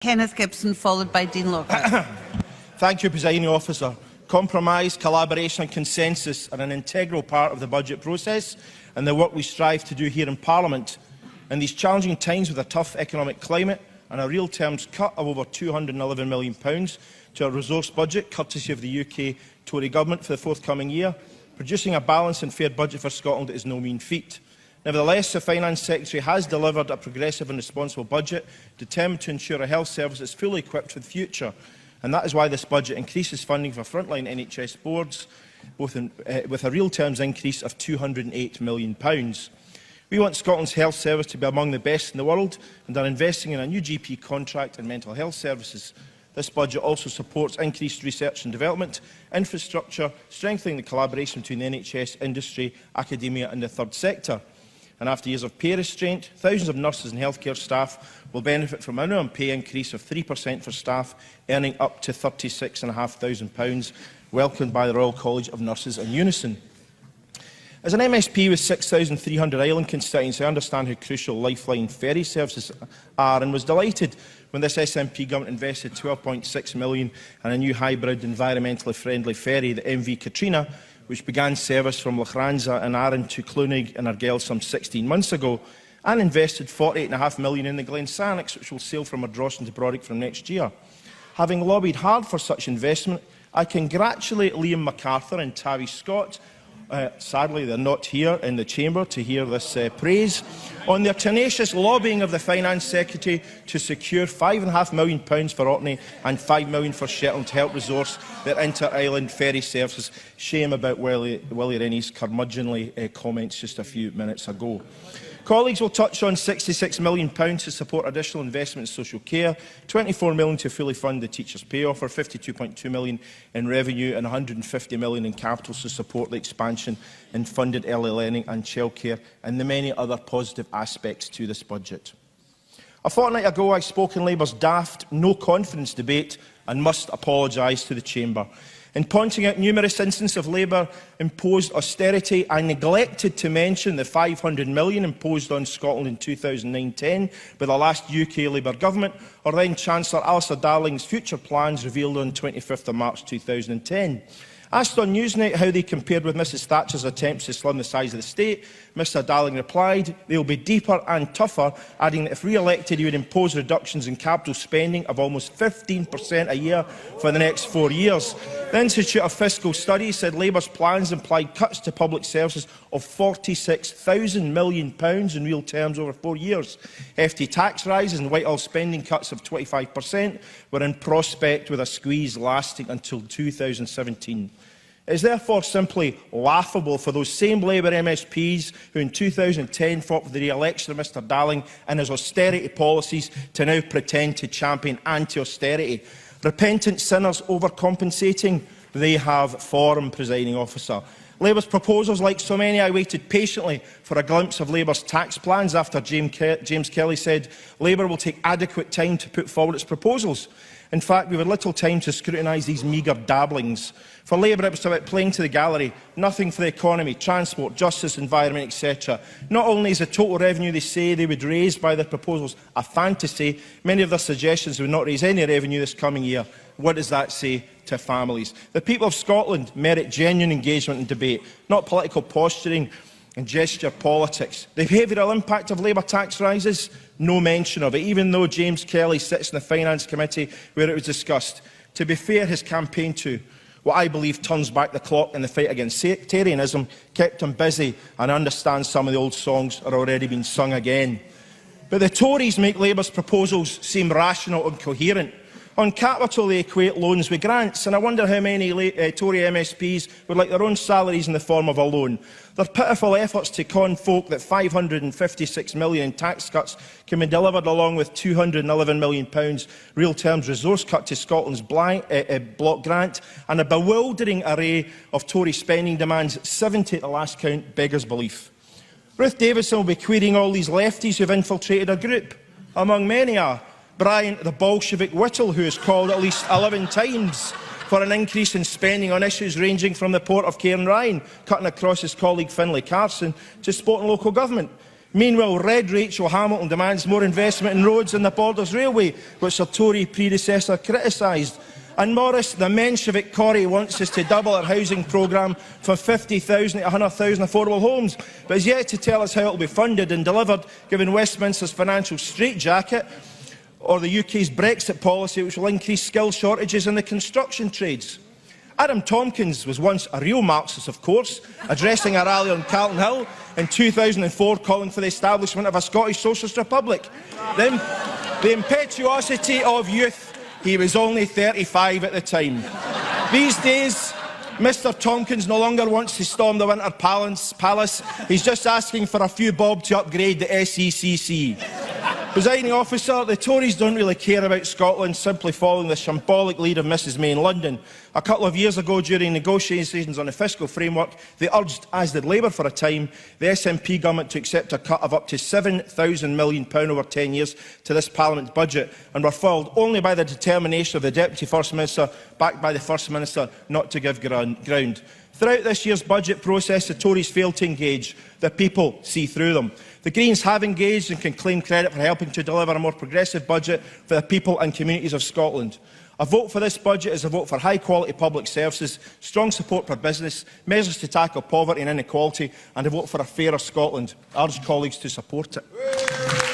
Kenneth Gibson, followed by Dean Lockhart. Thank you, Presiding Officer. Compromise, collaboration and consensus are an integral part of the budget process and the work we strive to do here in Parliament. In these challenging times with a tough economic climate and a real terms cut of over £211 million to our resource budget, courtesy of the UK Tory Government for the forthcoming year, producing a balanced and fair budget for Scotland is no mean feat. Nevertheless, the Finance Secretary has delivered a progressive and responsible budget, determined to ensure a health service is fully equipped for the future. And that is why this budget increases funding for frontline NHS boards, with a real terms increase of £208 million. We want Scotland's health service to be among the best in the world and are investing in a new GP contract and mental health services. This budget also supports increased research and development, infrastructure, strengthening the collaboration between the NHS, industry, academia and the third sector. And after years of pay restraint, thousands of nurses and healthcare staff will benefit from a minimum pay increase of 3% for staff earning up to £36,500, welcomed by the Royal College of Nurses in unison. As an MSP with 6,300 island constituents, I understand how crucial lifeline ferry services are and was delighted when this SNP government invested £12.6 million in a new hybrid environmentally friendly ferry, the MV Katrina, which began service from Loughranza and Arran to Clunig in Argyll some 16 months ago, and invested £48.5 million in the Glen Sannox, which will sail from Ardrossan to Brodick from next year. Having lobbied hard for such investment, I congratulate Liam MacArthur and Tavi Scott. Sadly, they're not here in the chamber to hear this praise, on their tenacious lobbying of the Finance Secretary to secure £5.5 million for Orkney and £5 million for Shetland to help resource their inter-island ferry services. Shame about Willie Rennie's curmudgeonly comments just a few minutes ago. Colleagues will touch on £66 million to support additional investment in social care, £24 million to fully fund the teachers' pay offer, £52.2 million in revenue and £150 million in capital to support the expansion in funded early learning and childcare, and the many other positive aspects to this budget. A fortnight ago, I spoke in Labour's daft no-confidence debate and must apologise to the Chamber. In pointing out numerous instances of Labour-imposed austerity, I neglected to mention the £500 million imposed on Scotland in 2009-10 by the last UK Labour government, or then Chancellor Alistair Darling's future plans revealed on 25th of March 2010. Asked on Newsnight how they compared with Mrs Thatcher's attempts to slim the size of the state, Mr Darling replied, "They will be deeper and tougher," adding that if re-elected he would impose reductions in capital spending of almost 15% a year for the next 4 years. The Institute of Fiscal Studies said Labour's plans implied cuts to public services of £46,000 million in real terms over 4 years. Hefty tax rises and Whitehall spending cuts of 25% were in prospect, with a squeeze lasting until 2017. It is therefore simply laughable for those same Labour MSPs who in 2010 fought for the re-election of Mr Darling and his austerity policies to now pretend to champion anti-austerity. Repentant sinners overcompensating? They have form, Presiding Officer. Labour's proposals, like so many, I waited patiently for a glimpse of Labour's tax plans after James Kelly said Labour will take adequate time to put forward its proposals. In fact, we had little time to scrutinise these meagre dabblings. For Labour, it was about playing to the gallery, nothing for the economy, transport, justice, environment, etc. Not only is the total revenue they say they would raise by their proposals a fantasy, many of their suggestions would not raise any revenue this coming year. What does that say to families? The people of Scotland merit genuine engagement and debate, not political posturing and gesture politics. The behavioural impact of Labour tax rises? No mention of it, even though James Kelly sits in the Finance Committee where it was discussed. To be fair, his campaign too, what I believe turns back the clock in the fight against sectarianism, kept him busy, and I understand some of the old songs are already being sung again. But the Tories make Labour's proposals seem rational and coherent. On capital, they equate loans with grants, and I wonder how many Tory MSPs would like their own salaries in the form of a loan. Their pitiful efforts to con folk that £556 million in tax cuts can be delivered along with £211 million real terms resource cut to Scotland's block grant, and a bewildering array of Tory spending demands, 70 at the last count, beggars belief. Ruth Davidson will be querying all these lefties who have infiltrated her group. Among many are Brian the Bolshevik Whittle, who has called at least 11 times for an increase in spending on issues ranging from the port of Cairnryan, cutting across his colleague Finlay Carson, to sport and local government. Meanwhile, Red Rachel Hamilton demands more investment in roads and the Borders Railway, which her Tory predecessor criticised. And Morris, the Menshevik Corrie, wants us to double our housing programme from 50,000 to 100,000 affordable homes, but is yet to tell us how it will be funded and delivered, given Westminster's financial straitjacket, or the UK's Brexit policy, which will increase skill shortages in the construction trades. Adam Tompkins was once a real Marxist, of course, addressing a rally on Carlton Hill in 2004, calling for the establishment of a Scottish Socialist Republic. The impetuosity of youth. He was only 35 at the time. These days, Mr Tompkins no longer wants to storm the Winter Palace. He's just asking for a few bob to upgrade the SECC. Presiding officer, the Tories don't really care about Scotland, simply following the shambolic lead of Mrs May in London. A couple of years ago, during negotiations on the fiscal framework, they urged, as did Labour for a time, the SNP government to accept a cut of up to £7,000 million over 10 years to this Parliament's budget, and were foiled only by the determination of the Deputy First Minister, backed by the First Minister, not to give ground. Throughout this year's budget process, the Tories failed to engage. The people see through them. The Greens have engaged and can claim credit for helping to deliver a more progressive budget for the people and communities of Scotland. A vote for this budget is a vote for high-quality public services, strong support for business, measures to tackle poverty and inequality, and a vote for a fairer Scotland. I urge colleagues to support it.